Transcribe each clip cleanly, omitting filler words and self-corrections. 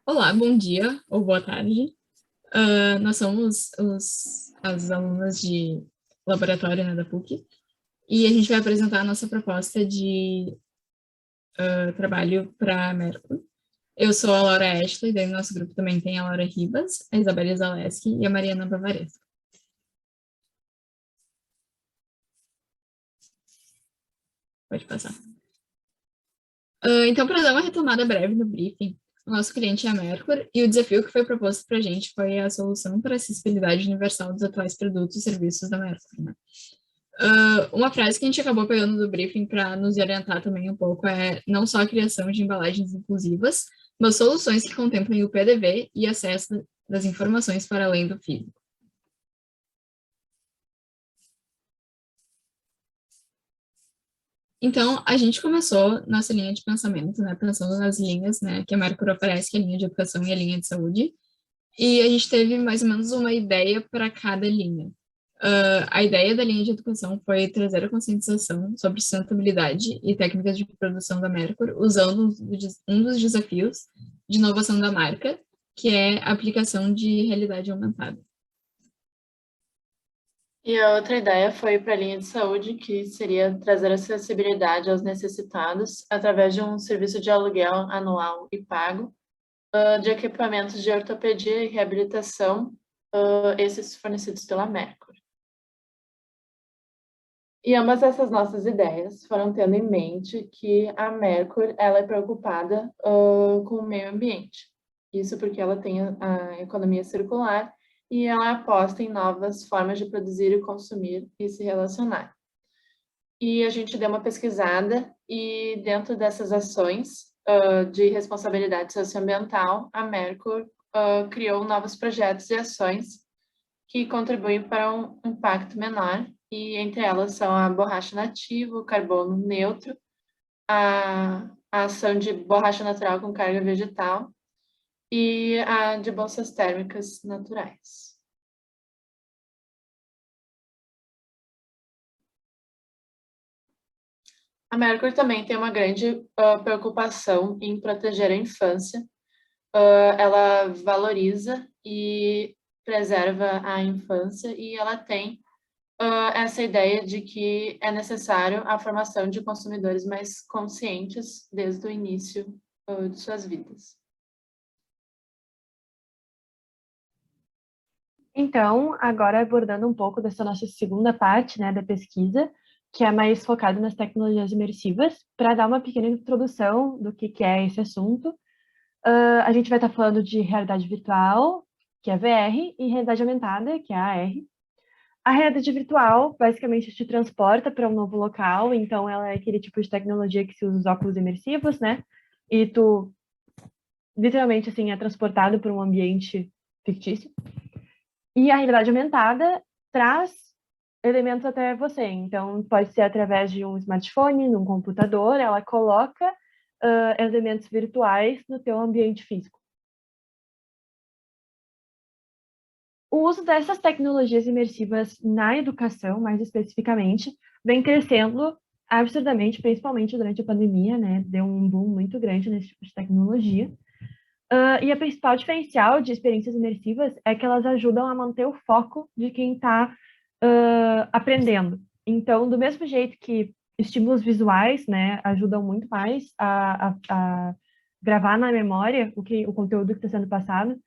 Olá, bom dia ou boa tarde. Nós somos as alunas de laboratório, né, da PUC, e a gente vai apresentar a nossa proposta de trabalho para a Mercury. Eu sou a Laura Ashley, daí no nosso grupo também tem a Laura Ribas, a Isabela Zaleski e a Mariana Bavaresco. Pode passar. Então, para dar uma retomada breve no briefing, o nosso cliente é a Mercury e o desafio que foi proposto para a gente foi a solução para a acessibilidade universal dos atuais produtos e serviços da Mercury, né? Uma frase que a gente acabou pegando do briefing para nos orientar também um pouco é não só a criação de embalagens inclusivas, mas soluções que contemplem o PDV e acesso das informações para além do físico. Então, a gente começou nossa linha de pensamento, né, pensando nas linhas, né, que a Mercury oferece, que é a linha de educação e a linha de saúde, e a gente teve mais ou menos uma ideia para cada linha. A ideia da linha de educação foi trazer a conscientização sobre sustentabilidade e técnicas de produção da Mercury, usando um dos desafios de inovação da marca, que é a aplicação de realidade aumentada. E a outra ideia foi para a linha de saúde, que seria trazer acessibilidade aos necessitados através de um serviço de aluguel anual e pago de equipamentos de ortopedia e reabilitação, esses fornecidos pela Mercury. E ambas essas nossas ideias foram tendo em mente que a Mercury ela é preocupada com o meio ambiente. Isso porque ela tem a economia circular e ela aposta em novas formas de produzir e consumir e se relacionar. E a gente deu uma pesquisada e dentro dessas ações de responsabilidade socioambiental, a Mercury criou novos projetos e ações que contribuem para um impacto menor, e entre elas são a borracha nativa, o carbono neutro, a ação de borracha natural com carga vegetal e a de bolsas térmicas naturais. A Mercury também tem uma grande preocupação em proteger a infância. Ela valoriza e preserva a infância e ela tem essa ideia de que é necessário a formação de consumidores mais conscientes desde o início de suas vidas. Então, agora abordando um pouco dessa nossa segunda parte, né, da pesquisa, que é mais focada nas tecnologias imersivas, para dar uma pequena introdução do que é esse assunto. A gente vai estar falando de realidade virtual, que é VR, e realidade aumentada, que é AR. A realidade virtual, basicamente, te transporta para um novo local, então ela é aquele tipo de tecnologia que se usa os óculos imersivos, né? E tu, literalmente, assim, é transportado para um ambiente fictício. E a realidade aumentada traz elementos até você. Então, pode ser através de um smartphone, num computador, ela coloca elementos virtuais no teu ambiente físico. O uso dessas tecnologias imersivas na educação, mais especificamente, vem crescendo absurdamente, principalmente durante a pandemia, né? Deu um boom muito grande nesse tipo de tecnologia. E a principal diferencial de experiências imersivas é que elas ajudam a manter o foco de quem está aprendendo. Então, do mesmo jeito que estímulos visuais, né, ajudam muito mais a gravar na memória o conteúdo que está sendo passado,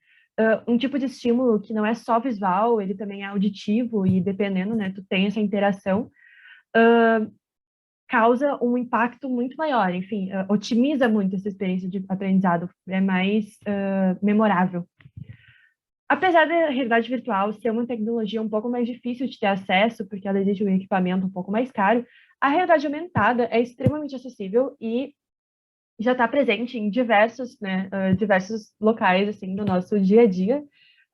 um tipo de estímulo que não é só visual, ele também é auditivo e dependendo, né, tu tem essa interação, causa um impacto muito maior, enfim, otimiza muito essa experiência de aprendizado, é mais memorável. Apesar da realidade virtual ser uma tecnologia um pouco mais difícil de ter acesso, porque ela exige um equipamento um pouco mais caro, a realidade aumentada é extremamente acessível e já está presente em diversos, né, diversos locais assim do nosso dia a dia.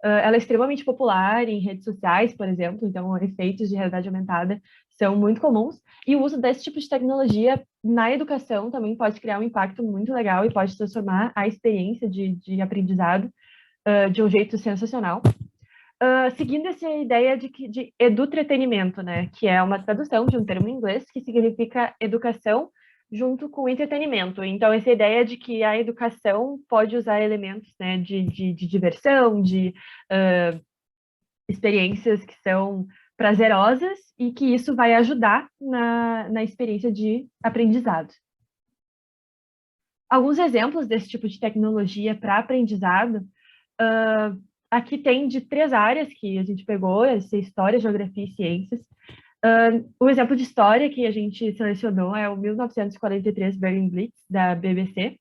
Ela é extremamente popular em redes sociais, por exemplo, então efeitos de realidade aumentada são muito comuns, e o uso desse tipo de tecnologia na educação também pode criar um impacto muito legal e pode transformar a experiência de aprendizado de um jeito sensacional. Seguindo essa ideia de edutretenimento, né, que é uma tradução de um termo em inglês que significa educação junto com o entretenimento. Então, essa ideia de que a educação pode usar elementos, né, de diversão, de experiências que são prazerosas e que isso vai ajudar na experiência de aprendizado. Alguns exemplos desse tipo de tecnologia para aprendizado, aqui tem de 3 áreas que a gente pegou, essa história, geografia e ciências. O exemplo de história que a gente selecionou é o 1943 Berlin Blitz, da BBC,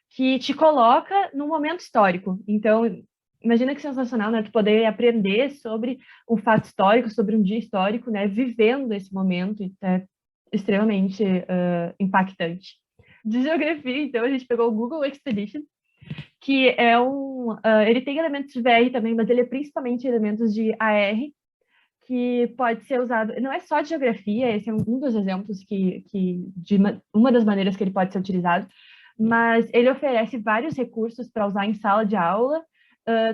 que te coloca num momento histórico. Então, imagina que sensacional, né? Tu poder aprender sobre um fato histórico, sobre um dia histórico, né? Vivendo esse momento, é extremamente impactante. De geografia, então, a gente pegou o Google Expedition, que é ele tem elementos de VR também, mas ele é principalmente elementos de AR, que pode ser usado, não é só de geografia, esse é um dos exemplos uma das maneiras que ele pode ser utilizado, mas ele oferece vários recursos para usar em sala de aula,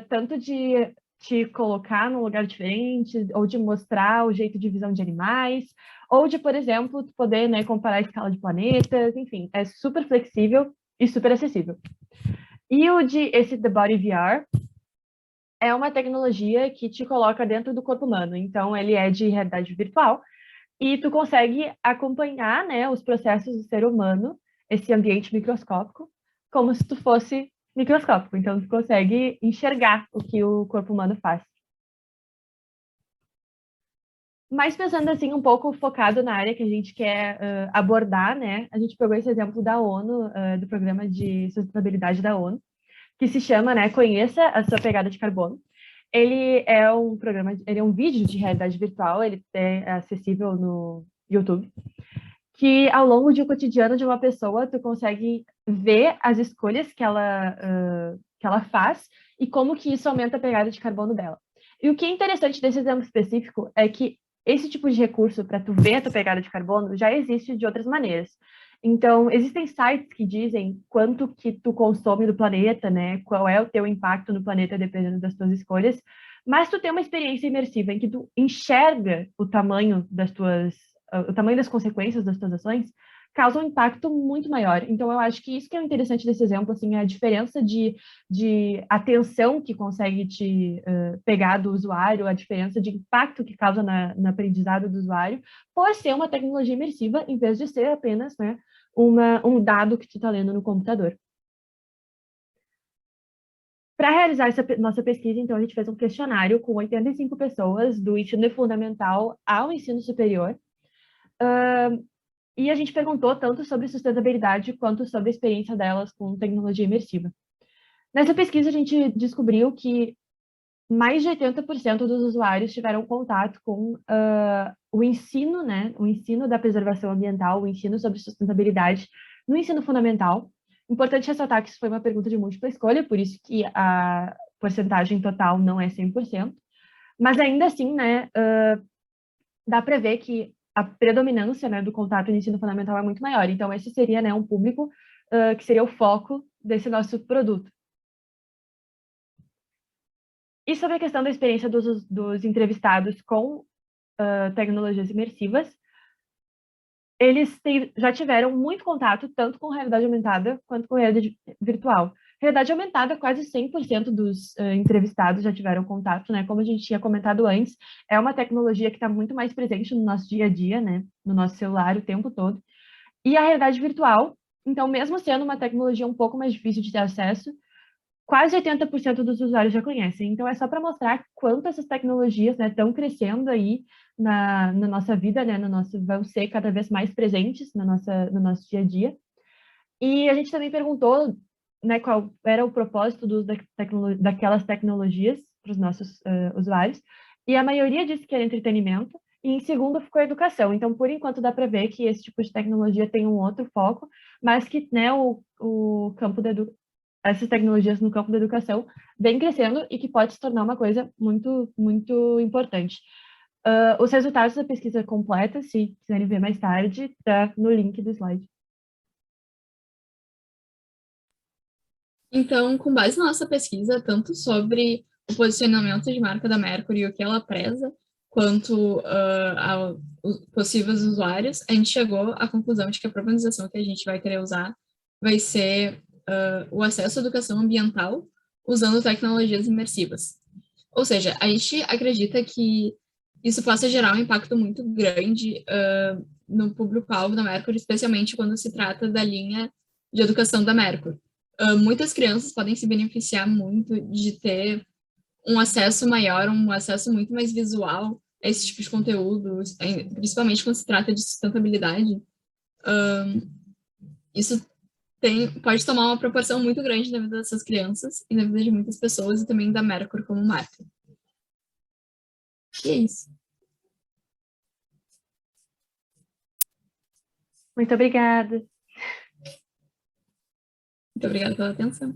tanto de te colocar num lugar diferente, ou de mostrar o jeito de visão de animais, ou de, por exemplo, poder, né, comparar a escala de planetas, enfim, é super flexível e super acessível. E esse The Body VR é uma tecnologia que te coloca dentro do corpo humano, então ele é de realidade virtual, e tu consegue acompanhar, né, os processos do ser humano, esse ambiente microscópico, como se tu fosse microscópico. Então, tu consegue enxergar o que o corpo humano faz. Mas pensando assim, um pouco focado na área que a gente quer abordar, né, a gente pegou esse exemplo da ONU, do Programa de Sustentabilidade da ONU, que se chama, né, Conheça a Sua Pegada de Carbono. Ele é um programa, ele é um vídeo de realidade virtual, ele é acessível no YouTube, que ao longo de um cotidiano de uma pessoa, tu consegue ver as escolhas que ela faz e como que isso aumenta a pegada de carbono dela. E o que é interessante desse exemplo específico é que esse tipo de recurso para tu ver a tua pegada de carbono já existe de outras maneiras. Então, existem sites que dizem quanto que tu consome do planeta, né? Qual é o teu impacto no planeta dependendo das tuas escolhas, mas tu tem uma experiência imersiva em que tu enxerga o tamanho das consequências das tuas ações, causa um impacto muito maior. Então, eu acho que isso que é o interessante desse exemplo, assim, é a diferença de atenção que consegue te pegar do usuário, a diferença de impacto que causa no aprendizado do usuário, por ser uma tecnologia imersiva, em vez de ser apenas, né, um dado que tu está lendo no computador. Para realizar essa nossa pesquisa, então, a gente fez um questionário com 85 pessoas, do ensino fundamental ao ensino superior, e a gente perguntou tanto sobre sustentabilidade quanto sobre a experiência delas com tecnologia imersiva. Nessa pesquisa, a gente descobriu que mais de 80% dos usuários tiveram contato com o ensino, né? O ensino da preservação ambiental, o ensino sobre sustentabilidade no ensino fundamental. Importante ressaltar que isso foi uma pergunta de múltipla escolha, por isso que a porcentagem total não é 100%. Mas ainda assim, né, dá para ver que a predominância, né, do contato no ensino fundamental é muito maior. Então, esse seria, né, um público que seria o foco desse nosso produto. E sobre a questão da experiência dos entrevistados com tecnologias imersivas, eles já tiveram muito contato, tanto com realidade aumentada quanto com realidade virtual. Realidade aumentada, quase 100% dos entrevistados já tiveram contato, né? Como a gente tinha comentado antes, é uma tecnologia que está muito mais presente no nosso dia a dia, né? No nosso celular o tempo todo. E a realidade virtual, então, mesmo sendo uma tecnologia um pouco mais difícil de ter acesso, quase 80% dos usuários já conhecem. Então, é só para mostrar quanto essas tecnologias estão crescendo aí na nossa vida, né? Vão ser cada vez mais presentes no nosso dia a dia. E a gente também perguntou, né, qual era o propósito do uso daquelas tecnologias para os nossos usuários, e a maioria disse que era entretenimento, e em segundo ficou educação. Então, por enquanto, dá para ver que esse tipo de tecnologia tem um outro foco, mas que, né, o campo essas tecnologias no campo da educação vem crescendo e que pode se tornar uma coisa muito, muito importante. Os resultados da pesquisa completa, se quiserem ver mais tarde, está no link do slide. Então, com base na nossa pesquisa, tanto sobre o posicionamento de marca da Mercury e o que ela preza, quanto a possíveis usuários, a gente chegou à conclusão de que a problematização que a gente vai querer usar vai ser o acesso à educação ambiental usando tecnologias imersivas. Ou seja, a gente acredita que isso possa gerar um impacto muito grande no público-alvo da Mercury, especialmente quando se trata da linha de educação da Mercury. Muitas crianças podem se beneficiar muito de ter um acesso maior, um acesso muito mais visual a esse tipo de conteúdo, principalmente quando se trata de sustentabilidade. Isso pode tomar uma proporção muito grande na vida dessas crianças e na vida de muitas pessoas e também da Mercury como marca. E é isso. Muito obrigada. Muito obrigada pela atenção.